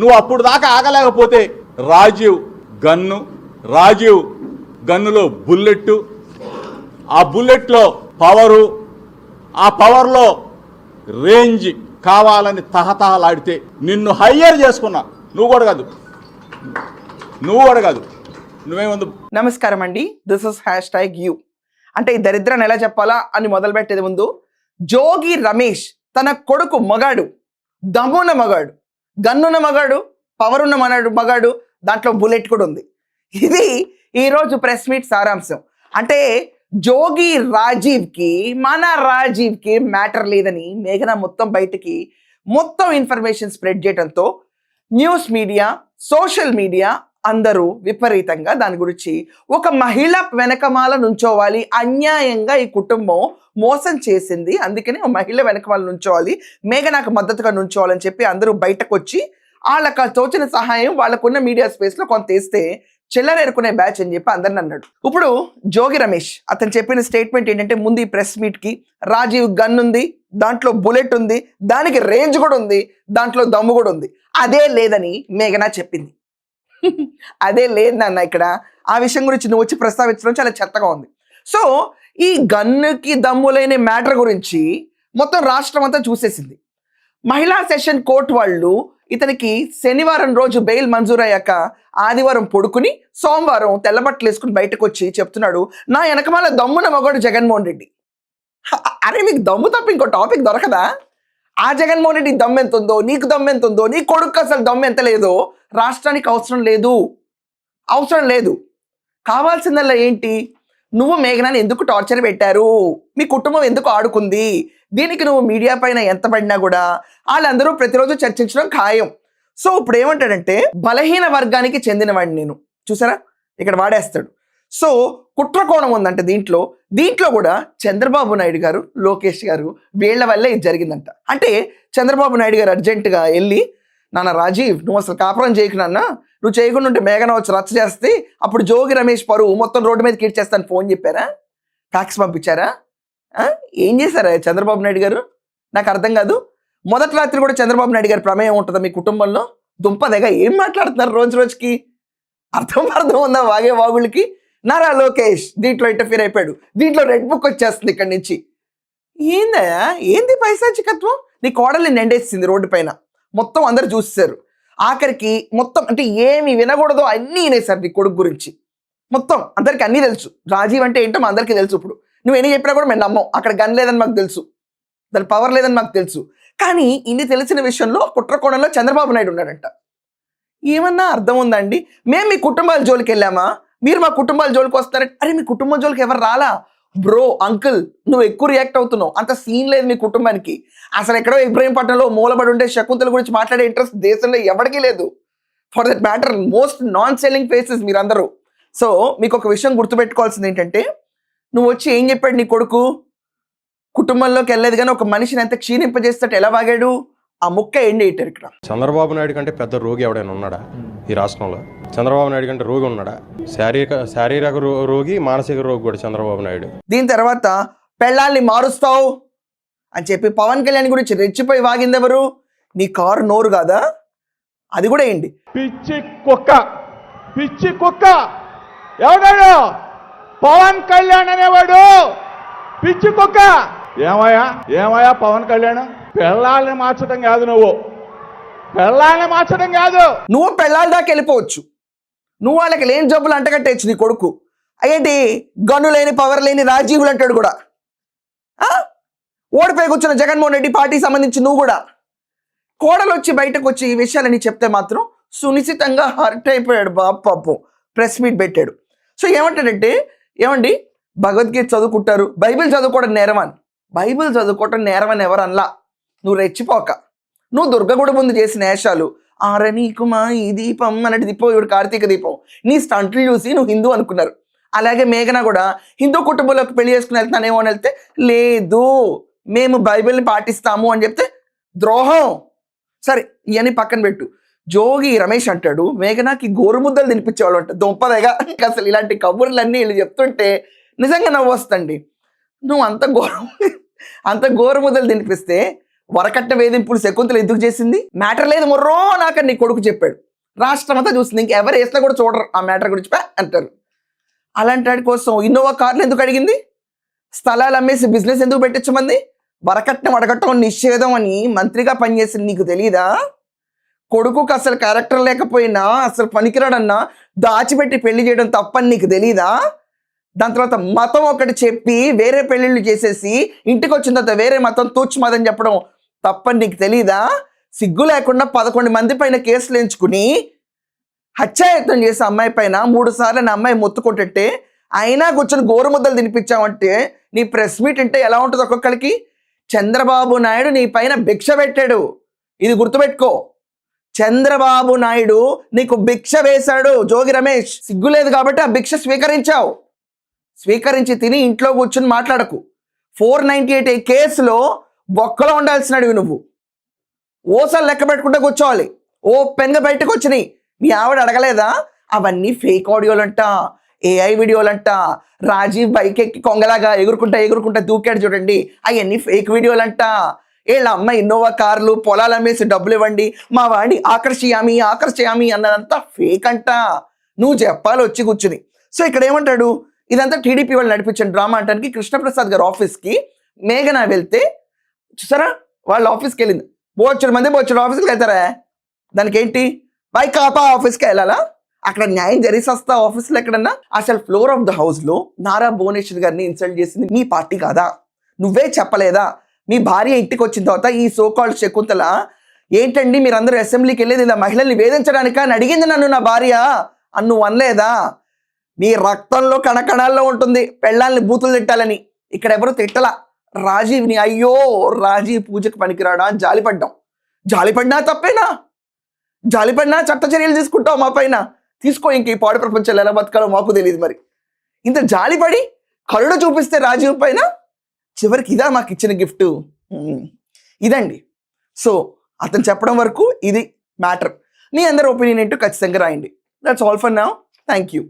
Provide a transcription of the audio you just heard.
నువ్వు అప్పుడు దాకా ఆగలేకపోతే రాజీవ్ గన్నులో బుల్లెట్, ఆ బుల్లెట్లో పవరు, ఆ పవర్లో రేంజ్ కావాలని తహతహలాడితే నిన్ను హయ్యర్ చేసుకున్నా. నువ్వు కూడా కాదు నువ్వేముందు. నమస్కారం అండి, దిస్ ఇస్ #you. అంటే ఈ దరిద్రాన్ని ఎలా చెప్పాలా అని మొదలు పెట్టేది ముందు, జోగి రమేష్ తన కొడుకు మగాడు, దమ్మున్న మగాడు, గన్నున్న మగాడు, పవర్ ఉన్న మగాడు, దాంట్లో బుల్లెట్ కూడా ఉంది. ఇది ఈరోజు ప్రెస్ మీట్ సారాంశం. అంటే జోగి రాజీవ్కి, మన రాజీవ్కి మ్యాటర్ లేదని మేఘన బయటికి మొత్తం ఇన్ఫర్మేషన్ స్ప్రెడ్ చేయడంతో న్యూస్ మీడియా, సోషల్ మీడియా అందరూ విపరీతంగా దాని గురించి, ఒక మహిళ వెనకమాల నుంచోవాలి, అన్యాయంగా ఈ కుటుంబం మోసం చేసింది, అందుకని ఒక మహిళ వెనకమాల నుంచోవాలి, మేఘనాకు మద్దతుగా నుంచోవాలని చెప్పి అందరూ బయటకు వచ్చి వాళ్ళకి తోచిన సహాయం వాళ్ళకున్న మీడియా స్పేస్లో కొంత వేస్తే చెల్లరేరుకునే బ్యాచ్ అని చెప్పి అందరిని అన్నాడు. ఇప్పుడు జోగి రమేష్ అతను చెప్పిన స్టేట్మెంట్ ఏంటంటే, ముందు ఈ ప్రెస్ మీట్కి రాజీవ్ గన్ ఉంది, దాంట్లో బుల్లెట్ ఉంది, దానికి రేంజ్ కూడా ఉంది, దాంట్లో దమ్ము కూడా ఉంది, అదే లేదని మేఘనా చెప్పింది. అదే లేదు నాన్న, ఇక్కడ ఆ విషయం గురించి నువ్వు వచ్చి ప్రస్తావించడం చాలా చెత్తగా ఉంది. సో ఈ గన్నుకి దమ్ము లేని మ్యాటర్ గురించి మొత్తం రాష్ట్రం అంతా చూసేసింది. మహిళా సెషన్ కోర్టు వాళ్ళు ఇతనికి శనివారం రోజు బెయిల్ మంజూరయ్యాక ఆదివారం పడుకుని సోమవారం తెల్లబట్టలు వేసుకుని బయటకు వచ్చి చెప్తున్నాడు, నా వెనకమాల దమ్మున మగోడు జగన్మోహన్ రెడ్డి. అరే మీకు దమ్ము తప్ప ఇంకో టాపిక్ దొరకదా? ఆ జగన్మోహన్ రెడ్డి దమ్ము ఎంత ఉందో, నీకు దమ్ము ఎంత ఉందో, నీ కొడుకు అసలు దమ్ము ఎంత లేదో రాష్ట్రానికి అవసరం లేదు. కావాల్సిందల్లా ఏంటి, నువ్వు మేఘనాన్ని ఎందుకు టార్చర్ పెట్టారు, మీ కుటుంబం ఎందుకు ఆడుకుంది, దీనికి నువ్వు మీడియా పైన ఎంత పడినా కూడా వాళ్ళందరూ ప్రతిరోజు చర్చించడం ఖాయం. సో ఇప్పుడు ఏమంటాడంటే, బలహీన వర్గానికి చెందినవాడిని నేను, చూసారా ఇక్కడ వాడేస్తాడు. సో కుట్రకోణం ఉందంటే దీంట్లో కూడా చంద్రబాబు నాయుడు గారు, లోకేష్ గారు వీళ్ళ వల్లే ఇది జరిగిందంట. అంటే చంద్రబాబు నాయుడు గారు అర్జెంటుగా వెళ్ళి, నాన్న రాజీవ్ నువ్వు అసలు కాపురం చేయకు నాన్న, నువ్వు చేయకుండా ఉంటే మేఘన వచ్చి రచ్చ చేస్తే అప్పుడు జోగి రమేష్ పరువు మొత్తం రోడ్డు మీద కీడ్చేస్తాను ఫోన్ చెప్పారా, ఫ్యాక్స్ పంపించారా, ఏం చేశారా చంద్రబాబు నాయుడు గారు? నాకు అర్థం కాదు. మొదటి రాత్రి కూడా చంద్రబాబు నాయుడు గారి ప్రమేయం ఉంటుందా మీ కుటుంబంలో? దుంపదగా ఏం మాట్లాడుతున్నారు రోజుకి? అర్థం ఉందా వాగే వాగులకి? నారా లోకేష్ దీంట్లో ఇంటర్ఫీర్ అయిపోయాడు, దీంట్లో రెడ్ బుక్ వచ్చేస్తుంది ఇక్కడి నుంచి. ఏంది పైశాచికత్వం? నీ కోడల్ని నిండేసింది రోడ్డు పైన, మొత్తం అందరు చూసేశారు. ఆఖరికి మొత్తం అంటే ఏమి వినకూడదో అన్నీ వినేశారు నీ కొడుకు గురించి. మొత్తం అందరికి అన్నీ తెలుసు, రాజీవ్ అంటే ఏంటో మా అందరికీ తెలుసు. ఇప్పుడు నువ్వు ఎన్ని చెప్పినా కూడా మేము నమ్మం. అక్కడ గన్ లేదని మాకు తెలుసు, దాని పవర్ లేదని మాకు తెలుసు. కానీ ఇన్ని తెలిసిన విషయంలో కుట్రకోణంలో చంద్రబాబు నాయుడు ఉన్నాడంట. ఏమన్నా అర్థం ఉందండి? మేము మీ కుటుంబాల జోలికి వెళ్ళామా, మీరు మా కుటుంబాల జోలికి వస్తారంటే, అరే మీ కుటుంబం జోలికి ఎవరు రాలా బ్రో, అంకుల్ నువ్వు ఎక్కువ రియాక్ట్ అవుతున్నావు, అంత సీన్ లేదు మీ కుటుంబానికి. అసలు ఎక్కడో ఇబ్రహీంపట్నంలో మూలబడి ఉండే శకుంతల గురించి మాట్లాడే ఇంట్రెస్ట్ దేశంలో ఎవరికీ లేదు. For that matter most non selling faces మీరందరూ. సో మీకు ఒక విషయం గుర్తుపెట్టుకోవాల్సింది ఏంటంటే, నువ్వు వచ్చి ఏం చెప్పాడు నీ కొడుకు, కుటుంబంలోకి వెళ్ళలేదు కానీ ఒక మనిషిని ఎంత క్షీణింపజేస్తే ఎలా వాగాడు, ఆ ముక్క ఎండ్ అయ్యారు ఇక్కడ. చంద్రబాబు నాయుడు కంటే పెద్ద రోగి ఎవడైనా ఉన్నాడా ఈ రాష్ట్రంలో? చంద్రబాబు నాయుడు కంటే రోగి ఉన్నాడా? శారీరక రోగి, మానసిక రోగి కూడా చంద్రబాబు నాయుడు. దీని తర్వాత పెళ్ళాల్ని మారుస్తావు అని చెప్పి పవన్ కళ్యాణ్ గురించి రెచ్చిపోయి వాగిందెవరు? నీ కారు నోరు కాదా? అది కూడా ఏంటి? పిచ్చి కుక్క ఎవడాడు? పవన్ కళ్యాణ్ అనేవాడు పిచ్చి కుక్క. ఏమయ్యా పవన్ కళ్యాణ్, పెళ్ళాలని మార్చడం కాదు, నువ్వు పెళ్ళాల దాకా వెళ్ళిపోవచ్చు, నువ్వు వాళ్ళకి లేని జబ్బులు అంటగట్టేచ్చు నీ కొడుకు. అయ్యేంటి గన్ను లేని పవర్ లేని రాజీవులు అంటాడు కూడా. ఓడిపోయి కూర్చున్న జగన్మోహన్ రెడ్డి పార్టీకి సంబంధించి నువ్వు కూడా కోడలు వచ్చి బయటకు వచ్చి ఈ విషయాలని చెప్తే మాత్రం సునిశ్చితంగా హర్ట్ అయిపోయాడు పాపం. ప్రెస్ మీట్ పెట్టాడు. సో ఏమంటాడంటే, ఏమండి భగవద్గీత చదువుకుంటారు, బైబిల్ చదువుకోవడం నేరమని. బైబిల్ చదువుకోవటం నేరమని ఎవరు అనలా. నువ్వు రెచ్చిపోక, నువ్వు దుర్గగుడి ముందు చేసిన వేషాలు, ఆరనీకుమా ఈ దీపం అన్నట్టు దీపం, ఇప్పుడు కార్తీక దీపం, నీ స్టంట్లు చూసి నువ్వు హిందూ అనుకున్నారు. అలాగే మేఘన కూడా హిందూ కుటుంబంలోకి పెళ్లి చేసుకుని వెళ్తున్నానేమో అని వెళ్తే, లేదు మేము బైబిల్ని పాటిస్తాము అని చెప్తే ద్రోహం. సరే ఇవన్నీ పక్కన పెట్టు. జోగి రమేష్ అంటాడు మేఘనాకి గోరుముద్దలు తినిపించేవాళ్ళు అంట. దొంపదేగా అసలు ఇలాంటి కబుర్లన్నీ వీళ్ళు చెప్తుంటే నిజంగా నవ్వు వస్తుంది. నువ్వు అంత గోరుముద్దలు తినిపిస్తే వరకట్న వేధింపులు శకుంతలు ఎందుకు చేసింది? మ్యాటర్ లేదు మొర్రో నాకని నీ కొడుకు చెప్పాడు. రాష్ట్రం అంతా చూస్తుంది, ఇంకెవరు వేసినా కూడా చూడరు ఆ మ్యాటర్ గురించి అంటారు. అలాంటి వాటి కోసం ఇన్నోవా కార్లు ఎందుకు అడిగింది? స్థలాలు అమ్మేసి బిజినెస్ ఎందుకు పెట్టించమంది? వరకట్నం అడగటం నిషేధం అని మంత్రిగా పనిచేసింది నీకు తెలియదా? కొడుకుకు అసలు క్యారెక్టర్ లేకపోయినా అసలు పనికిరాడన్నా దాచిపెట్టి పెళ్లి చేయడం తప్పని నీకు తెలీదా? దాని తర్వాత మతం ఒకటి చెప్పి వేరే పెళ్లిళ్ళు చేసేసి ఇంటికి వచ్చిన తర్వాత వేరే మతం తూచు మతం చెప్పడం తప్పని నీకు తెలీదా? సిగ్గు లేకుండా 11 మంది పైన కేసులు ఎంచుకుని హత్యాయత్నం చేసే అమ్మాయి పైన 3 సార్లు నా అమ్మాయి మొత్తుకుంటుంటే అయినా కూర్చొని గోరుముద్దలు తినిపించావంటే నీ ప్రెస్ మీట్ అంటే ఎలా ఉంటుంది ఒక్కొక్కరికి? చంద్రబాబు నాయుడు నీ పైన భిక్ష పెట్టాడు, ఇది గుర్తుపెట్టుకో. చంద్రబాబు నాయుడు నీకు భిక్ష వేశాడు. జోగి రమేష్, సిగ్గులేదు కాబట్టి ఆ భిక్ష స్వీకరించావు. స్వీకరించి తిని ఇంట్లో కూర్చుని మాట్లాడకు. 498 కేసులో బొక్కలో ఉండాల్సినవి నువ్వు. ఓసారి లెక్క పెట్టుకుంటే కూర్చోవాలి. ఓపెన్గా బయటకు వచ్చినాయి. మీ ఆవిడ అడగలేదా? అవన్నీ ఫేక్ ఆడియోలంట, AI వీడియోలంట. రాజీవ్ బైక్ ఎక్కి కొంగలాగా ఎగురుకుంటా దూకాడు చూడండి, అవన్నీ ఫేక్ వీడియోలంట. వీళ్ళ అమ్మ ఇన్నోవా కార్లు పొలాలు అమ్మేసి డబ్బులు ఇవ్వండి, మా వాడిని ఆకర్షయామి అన్నదంతా ఫేక్ అంట. నువ్వు చెప్పాలి వచ్చి కూర్చుని. సో ఇక్కడ ఏమంటాడు, ఇదంతా టీడీపీ వాళ్ళు నడిపించిన డ్రామా అంటానికి కృష్ణప్రసాద్ గారి ఆఫీస్కి మేఘన వెళ్తే చూసారా, వాళ్ళ ఆఫీస్కి వెళ్ళింది. బోచ్చడు ఆఫీస్కి వెళ్తారా? దానికి ఏంటి, వైకాపా ఆఫీస్కి వెళ్ళాలా? అక్కడ న్యాయం జరిగిస్తా ఆఫీస్లో ఎక్కడన్నా? అసలు ఫ్లోర్ ఆఫ్ ద హౌస్లో నారా భువనేశ్వర్ గారిని ఇన్సల్ట్ చేసింది మీ పార్టీ కాదా? నువ్వే చెప్పలేదా? మీ భార్య ఇంటికి వచ్చిన తర్వాత ఈ సోకాల్డ్ శకుంతల ఏంటండి మీరందరూ అసెంబ్లీకి వెళ్ళేది ఇలా మహిళల్ని వేధించడానికా అని అడిగింది నన్ను నా భార్య అని నువ్వు అనలేదా? మీ రక్తంలో కణకణాల్లో ఉంటుంది పెళ్ళాలని బూతులు తిట్టాలని. ఇక్కడ ఎవరు తిట్టలా రాజీవ్ని. అయ్యో రాజీవ్ పూజకు పనికిరాడా అని జాలిపడినా తప్పేనా? జాలిపడినా చట్ట చర్యలు తీసుకుంటావు మా పైన. తీసుకో, ఇంక ఈ పాడు ప్రపంచాలు ఎలా బతకాలో మాకు తెలియదు. మరి ఇంత జాలిపడి కరుణ చూపిస్తే రాజీవ్ పైన చివరికి ఇదా మాకు ఇచ్చిన గిఫ్ట్? ఇదండి. సో అతను చెప్పడం వరకు ఇది మ్యాటర్. మీ అందరి ఒపీనియన్ ఏంటో ఖచ్చితంగా రాయండి. That's all for now. Thank you.